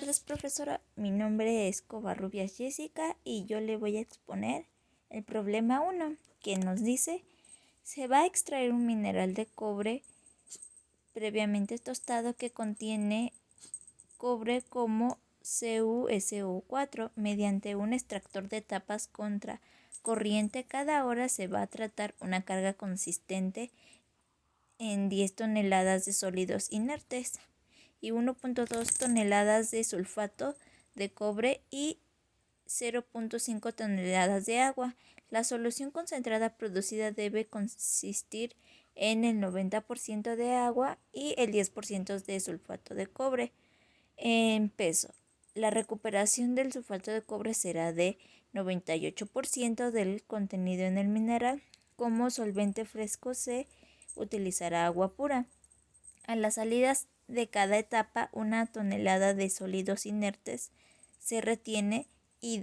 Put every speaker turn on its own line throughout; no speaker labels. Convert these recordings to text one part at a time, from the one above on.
tardes, profesora. Mi nombre es Covarrubias Jessica y yo le voy a exponer el problema 1, que nos dice: se va a extraer un mineral de cobre previamente tostado que contiene cobre como CuSO4 mediante un extractor de etapas contra corriente. Cada hora se va a tratar una carga consistente en 10 toneladas de sólidos inertes y 1.2 toneladas de sulfato de cobre y 0.5 toneladas de agua. La solución concentrada producida debe consistir en el 90% de agua y el 10% de sulfato de cobre. En peso, la recuperación del sulfato de cobre será de 98% del contenido en el mineral. Como solvente fresco se utilizará agua pura. A las salidas de cada etapa, 1 tonelada de sólidos inertes se retiene y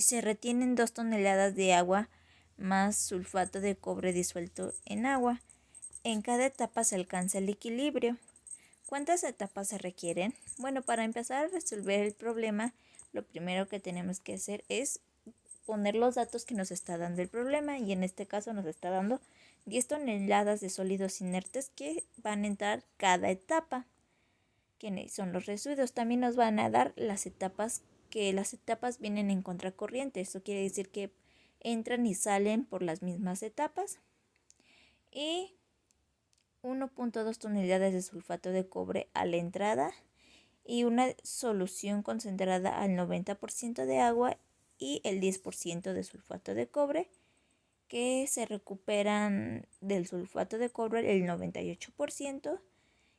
se retienen 2 toneladas de agua más sulfato de cobre disuelto en agua. En cada etapa se alcanza el equilibrio. ¿Cuántas etapas se requieren? Bueno, para empezar a resolver el problema, lo primero que tenemos que hacer es poner los datos que nos está dando el problema, y en este caso nos está dando 10 toneladas de sólidos inertes que van a entrar cada etapa, que son los residuos. También nos van a dar las etapas vienen en contracorriente. Eso quiere decir que entran y salen por las mismas etapas. Y 1.2 toneladas de sulfato de cobre a la entrada y una solución concentrada al 90% de agua y el 10% de sulfato de cobre, que se recuperan del sulfato de cobre el 98%,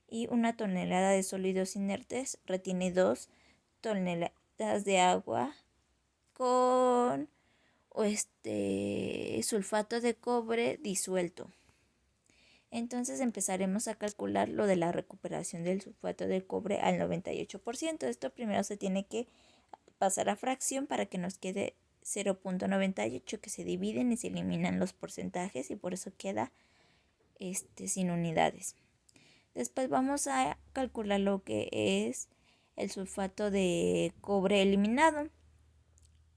y 1 tonelada de sólidos inertes retiene 2 toneladas de agua con sulfato de cobre disuelto. Entonces empezaremos a calcular lo de la recuperación del sulfato de cobre al 98%. Esto primero se tiene que pasar a fracción para que nos quede 0.98, que se dividen y se eliminan los porcentajes, y por eso queda sin unidades. Después vamos a calcular lo que es el sulfato de cobre eliminado.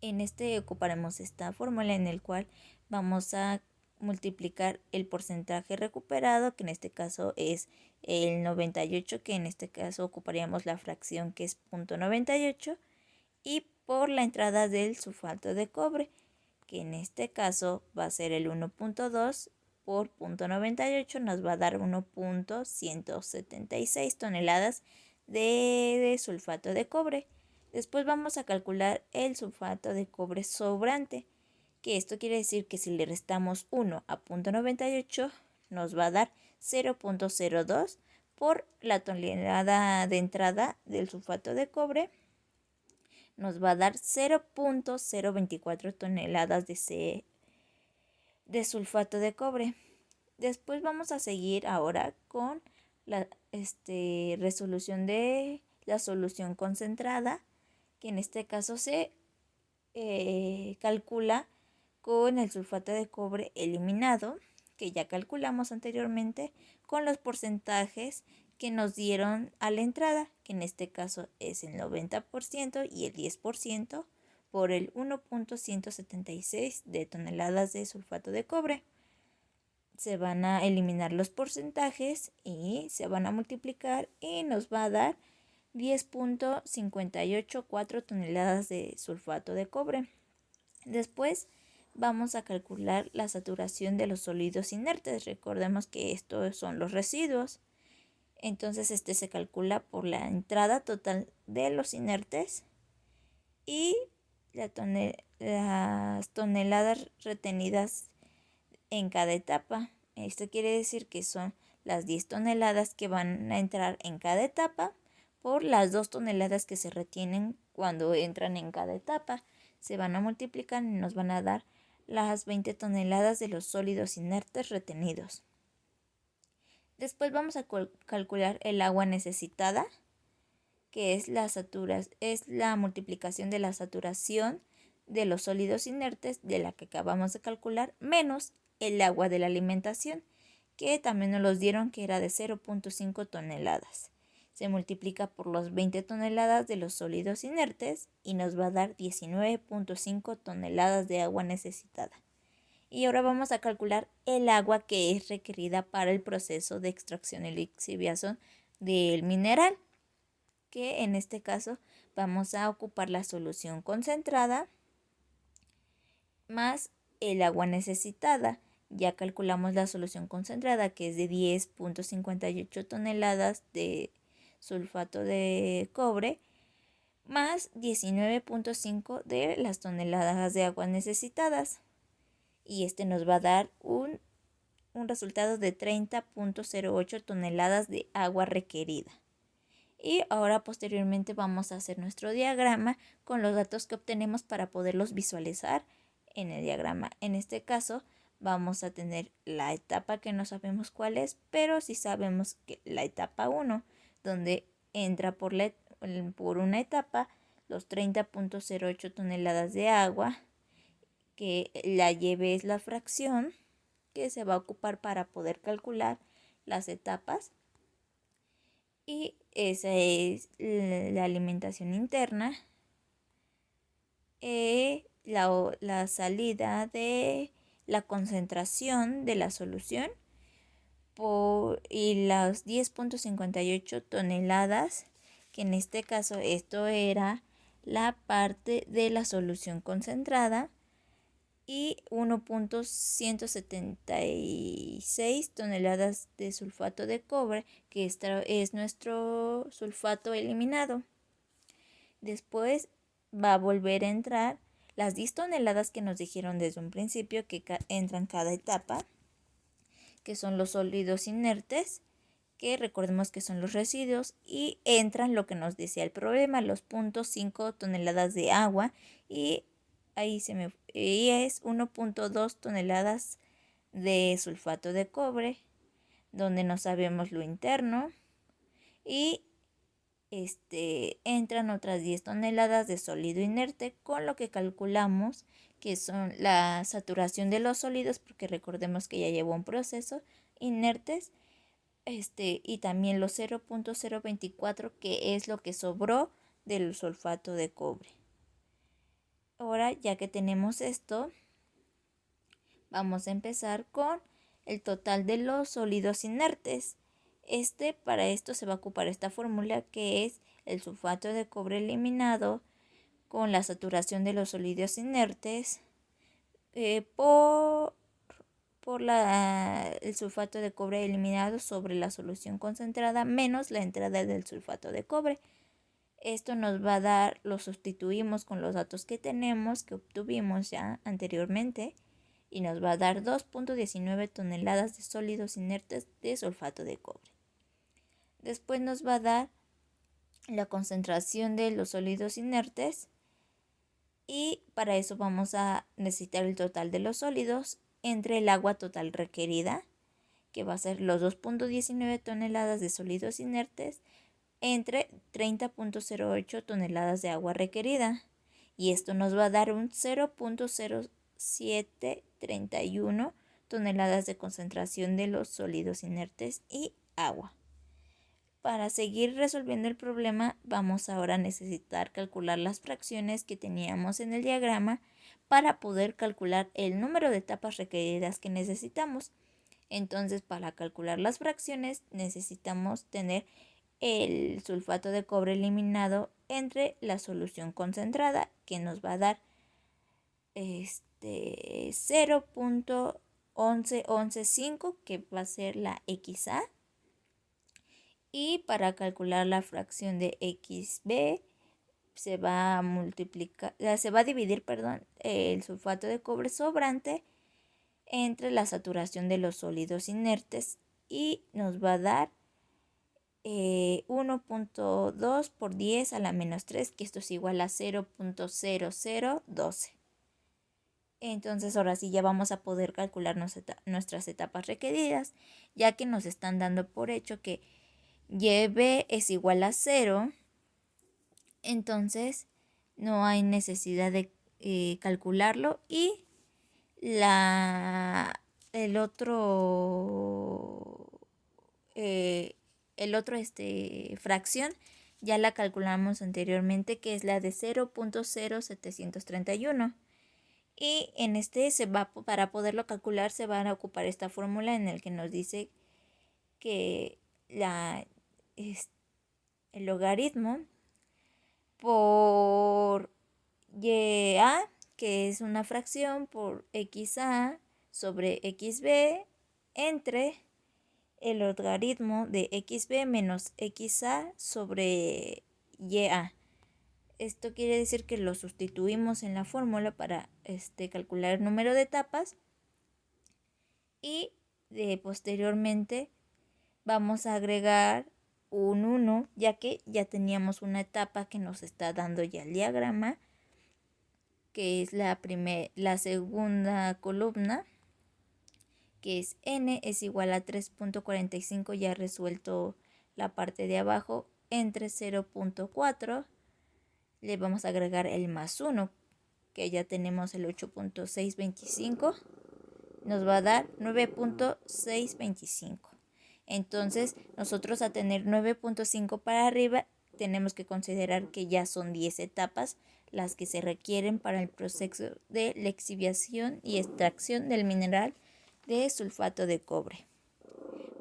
En ocuparemos esta fórmula en el cual vamos a multiplicar el porcentaje recuperado, que en este caso es el 98, que en este caso ocuparíamos la fracción que es 0.98, y por la entrada del sulfato de cobre, que en este caso va a ser el 1.2 por 0.98, nos va a dar 1.176 toneladas de sulfato de cobre. Después vamos a calcular el sulfato de cobre sobrante, que esto quiere decir que si le restamos 1 a 0.98 nos va a dar 0.02 por la tonelada de entrada del sulfato de cobre, nos va a dar 0.024 toneladas de sulfato de cobre. Después vamos a seguir ahora con la resolución de la solución concentrada, que en este caso se calcula con el sulfato de cobre eliminado, que ya calculamos anteriormente, con los porcentajes que nos dieron a la entrada, que en este caso es el 90% y el 10% por el 1.176 de toneladas de sulfato de cobre. Se van a eliminar los porcentajes y se van a multiplicar y nos va a dar 10.584 toneladas de sulfato de cobre. Después vamos a calcular la saturación de los sólidos inertes. Recordemos que estos son los residuos. Entonces se calcula por la entrada total de los inertes y las toneladas retenidas en cada etapa. Esto quiere decir que son las 10 toneladas que van a entrar en cada etapa por las 2 toneladas que se retienen cuando entran en cada etapa. Se van a multiplicar y nos van a dar las 20 toneladas de los sólidos inertes retenidos. Después vamos a calcular el agua necesitada, que es la multiplicación de la saturación de los sólidos inertes de la que acabamos de calcular, menos el agua de la alimentación, que también nos los dieron, que era de 0.5 toneladas. se multiplica por los 20 toneladas de los sólidos inertes y nos va a dar 19.5 toneladas de agua necesitada. Y ahora vamos a calcular el agua que es requerida para el proceso de extracción y lixiviación del mineral, que en este caso vamos a ocupar la solución concentrada más el agua necesitada. Ya calculamos la solución concentrada, que es de 10.58 toneladas de sulfato de cobre, más 19.5 de las toneladas de agua necesitadas. Y este nos va a dar un resultado de 30.08 toneladas de agua requerida. Y ahora posteriormente vamos a hacer nuestro diagrama con los datos que obtenemos para poderlos visualizar en el diagrama. En este caso vamos a tener la etapa que no sabemos cuál es, pero sí sabemos que la etapa 1, donde entra por una etapa los 30.08 toneladas de agua, que la lleve es la fracción que se va a ocupar para poder calcular las etapas. Y esa es la alimentación interna, la salida de la concentración de la solución y las 10.58 toneladas, que en este caso esto era la parte de la solución concentrada, y 1.176 toneladas de sulfato de cobre, que es nuestro sulfato eliminado. Después va a volver a entrar las 10 toneladas que nos dijeron desde un principio que entran cada etapa, que son los sólidos inertes, que recordemos que son los residuos, y entran lo que nos decía el problema, los 0.5 toneladas de agua, y ahí es 1.2 toneladas de sulfato de cobre, donde no sabemos lo interno, y entran otras 10 toneladas de sólido inerte, con lo que calculamos que son la saturación de los sólidos, porque recordemos que ya llevó un proceso, inertes, y también los 0.024, que es lo que sobró del sulfato de cobre. Ahora, ya que tenemos esto, vamos a empezar con el total de los sólidos inertes. Para esto se va a ocupar esta fórmula, que es el sulfato de cobre eliminado con la saturación de los sólidos inertes por el sulfato de cobre eliminado sobre la solución concentrada menos la entrada del sulfato de cobre. Esto nos va a dar, lo sustituimos con los datos que tenemos, que obtuvimos ya anteriormente, y nos va a dar 2.19 toneladas de sólidos inertes de sulfato de cobre. Después nos va a dar la concentración de los sólidos inertes, y para eso vamos a necesitar el total de los sólidos entre el agua total requerida, que va a ser los 2.19 toneladas de sólidos inertes entre 30.08 toneladas de agua requerida. Y esto nos va a dar un 0.0731 toneladas de concentración de los sólidos inertes y agua. Para seguir resolviendo el problema, vamos ahora a necesitar calcular las fracciones que teníamos en el diagrama para poder calcular el número de etapas requeridas que necesitamos. Entonces, para calcular las fracciones necesitamos tener el sulfato de cobre eliminado entre la solución concentrada, que nos va a dar 0.11115, que va a ser la XA. Y para calcular la fracción de XB se va a dividir, el sulfato de cobre sobrante entre la saturación de los sólidos inertes, y nos va a dar 1.2 por 10 a la menos 3, que esto es igual a 0.0012. Entonces ahora sí ya vamos a poder calcular nuestras etapas requeridas, ya que nos están dando por hecho que YB es igual a 0. Entonces no hay necesidad de calcularlo, y el otro el otro fracción ya la calculamos anteriormente, que es la de 0.0731. Y en para poderlo calcular, se va a ocupar esta fórmula en el que nos dice que el logaritmo por YA, que es una fracción, por XA sobre XB entre el logaritmo de XB menos XA sobre YA. Esto quiere decir que lo sustituimos en la fórmula para calcular el número de etapas y posteriormente vamos a agregar un 1, ya que ya teníamos una etapa que nos está dando ya el diagrama, que es la segunda columna, que es n es igual a 3.45, ya resuelto la parte de abajo, entre 0.4, le vamos a agregar el más 1, que ya tenemos el 8.625, nos va a dar 9.625. Entonces, nosotros a tener 9.5 para arriba, tenemos que considerar que ya son 10 etapas las que se requieren para el proceso de lixiviación y extracción del mineral de sulfato de cobre.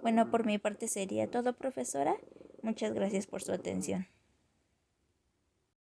Bueno, por mi parte sería todo, profesora. Muchas gracias por su atención.